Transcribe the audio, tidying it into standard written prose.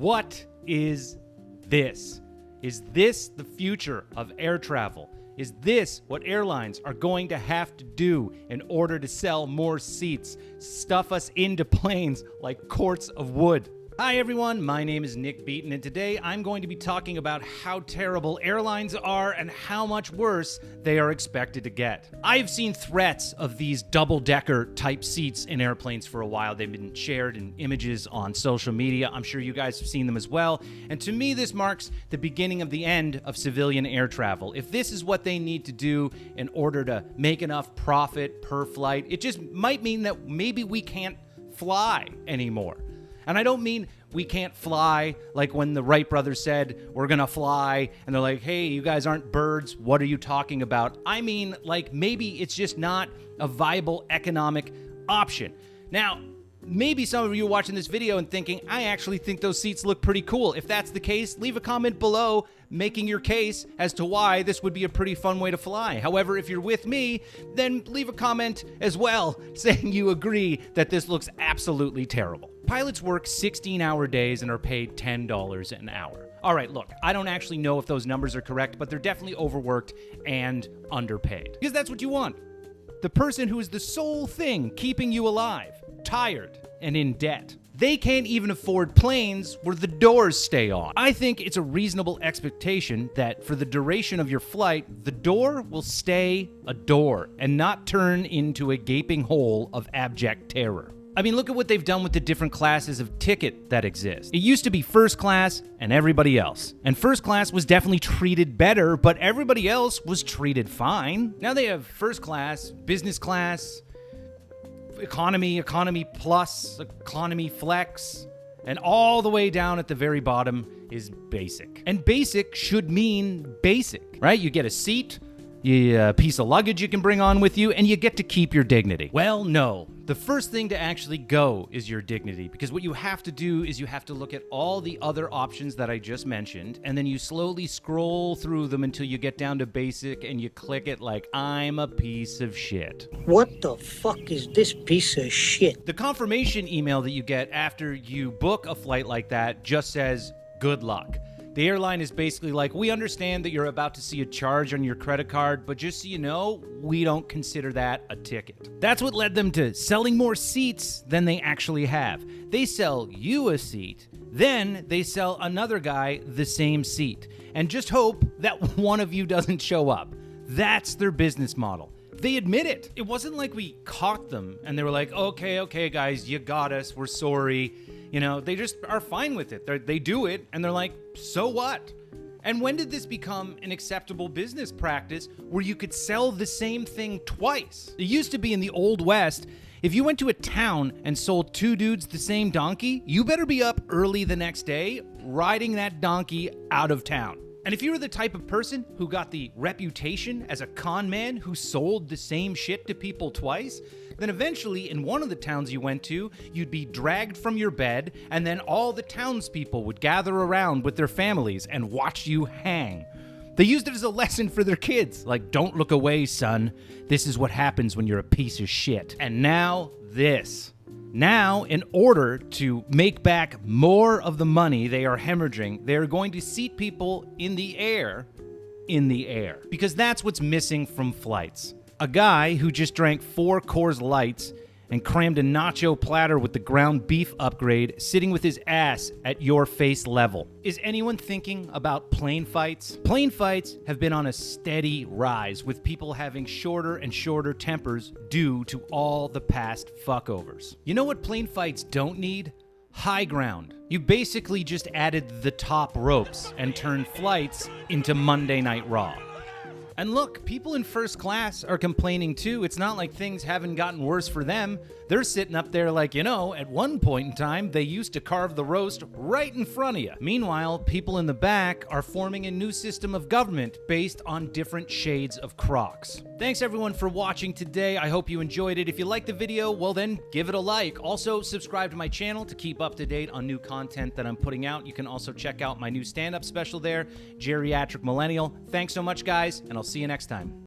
What is this? Is this the future of air travel? Is this what airlines are going to have to do in order to sell more seats? Stuff us into planes like quarts of wood. Hi everyone, my name is Nick Beaton, and today I'm going to be talking about how terrible airlines are and how much worse they are expected to get. I've seen threats of these double-decker type seats in airplanes for a while. They've been shared in images on social media. I'm sure you guys have seen them as well. And to me, this marks the beginning of the end of civilian air travel. If this is what they need to do in order to make enough profit per flight, it just might mean that maybe we can't fly anymore. And I don't mean we can't fly like when the Wright brothers said, we're gonna fly, and they're like, hey, you guys aren't birds, what are you talking about? I mean, like, maybe it's just not a viable economic option. Now, maybe some of you are watching this video and thinking, I actually think those seats look pretty cool. If that's the case, leave a comment below making your case as to why this would be a pretty fun way to fly. However, if you're with me, then leave a comment as well saying you agree that this looks absolutely terrible. Pilots work 16-hour days and are paid $10 an hour. All right, look, I don't actually know if those numbers are correct, but they're definitely overworked and underpaid. Because that's what you want. The person who is the sole thing keeping you alive, tired, and in debt. They can't even afford planes where the doors stay on. I think it's a reasonable expectation that for the duration of your flight, the door will stay a door and not turn into a gaping hole of abject terror. I mean, look at what they've done with the different classes of ticket that exist. It used to be first class and everybody else. And first class was definitely treated better, but everybody else was treated fine. Now they have first class, business class, economy plus, economy flex, and all the way down at the very bottom is basic. And basic should mean basic, right? You get a seat, a piece of luggage you can bring on with you, and you get to keep your dignity. Well, no. The first thing to actually go is your dignity, because what you have to do is you have to look at all the other options that I just mentioned, and then you slowly scroll through them until you get down to basic, and you click it like, I'm a piece of shit. What the fuck is this piece of shit? The confirmation email that you get after you book a flight like that just says, good luck. The airline is basically like, we understand that you're about to see a charge on your credit card, but just so you know, we don't consider that a ticket. That's what led them to selling more seats than they actually have. They sell you a seat, then they sell another guy the same seat, and just hope that one of you doesn't show up. That's their business model. They admit it. It wasn't like we caught them and they were like, okay, guys, you got us, we're sorry. You know, they just are fine with it. They do it, and they're like, so what? And when did this become an acceptable business practice where you could sell the same thing twice? It used to be in the Old West, if you went to a town and sold two dudes the same donkey, you better be up early the next day riding that donkey out of town. And if you were the type of person who got the reputation as a con man who sold the same shit to people twice, then eventually in one of the towns you went to, you'd be dragged from your bed, and then all the townspeople would gather around with their families and watch you hang. They used it as a lesson for their kids, like, don't look away, son. This is what happens when you're a piece of shit. And now this. Now, in order to make back more of the money they are hemorrhaging, they are going to seat people in the air, because that's what's missing from flights. A guy who just drank 4 Coors Lights and crammed a nacho platter with the ground beef upgrade sitting with his ass at your face level. Is anyone thinking about plane fights? Plane fights have been on a steady rise, with people having shorter and shorter tempers due to all the past fuckovers. You know what plane fights don't need? High ground. You basically just added the top ropes and turned flights into Monday Night Raw. And look, people in first class are complaining too. It's not like things haven't gotten worse for them. They're sitting up there like, you know, at one point in time, they used to carve the roast right in front of you. Meanwhile, people in the back are forming a new system of government based on different shades of Crocs. Thanks everyone for watching today. I hope you enjoyed it. If you liked the video, well then give it a like. Also, subscribe to my channel to keep up to date on new content that I'm putting out. You can also check out my new stand-up special there, Geriatric Millennial. Thanks so much, guys, and I'll see you next time.